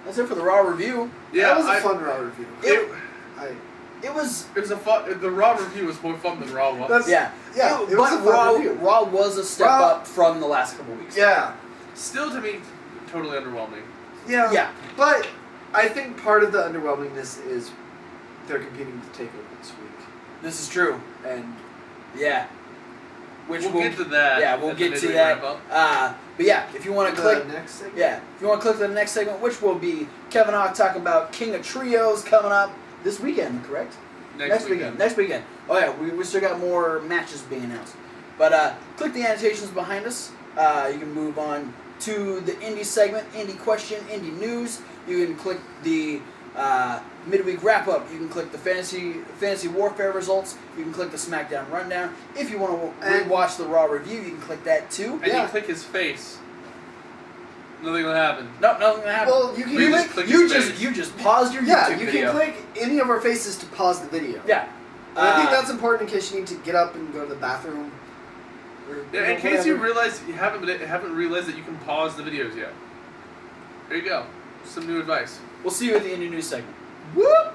[SPEAKER 4] the Raw review.
[SPEAKER 2] Yeah,
[SPEAKER 3] that was a fun Raw review.
[SPEAKER 4] It was
[SPEAKER 2] a fun. The Raw review was more fun than Raw was.
[SPEAKER 3] It was a fun review.
[SPEAKER 4] Raw was a step up from the last couple weeks.
[SPEAKER 3] Yeah.
[SPEAKER 2] Still, to me, totally underwhelming.
[SPEAKER 3] Yeah. But I think part of the underwhelmingness is they're competing with TakeOver this week.
[SPEAKER 4] This is true, and
[SPEAKER 2] We'll get to that.
[SPEAKER 4] Yeah, we'll get to that. But yeah, if you want to click
[SPEAKER 3] next segment?
[SPEAKER 4] if you want to click to the next segment, which will be Kevin Hawk talking about King of Trios coming up this weekend, correct?
[SPEAKER 2] Next weekend.
[SPEAKER 4] Next weekend. Oh yeah, we still got more matches being announced. But click the annotations behind us. You can move on to the indie segment, indie question, indie news. You can click the midweek wrap up. You can click the fantasy warfare results. You can click the SmackDown rundown. If you want to rewatch the Raw review, you can click that too.
[SPEAKER 2] And you click his face. Nothing will happen.
[SPEAKER 4] No, nothing will happen.
[SPEAKER 3] Well, you can
[SPEAKER 4] you just paused your YouTube
[SPEAKER 3] you
[SPEAKER 4] video.
[SPEAKER 3] can click any of our faces to pause the video.
[SPEAKER 4] Yeah.
[SPEAKER 3] And I think that's important in case you need to get up and go to the bathroom.
[SPEAKER 2] In case you realize you haven't realized that you can pause the videos yet. There you go. Some new advice.
[SPEAKER 4] We'll see you at the indie news segment. Whoop!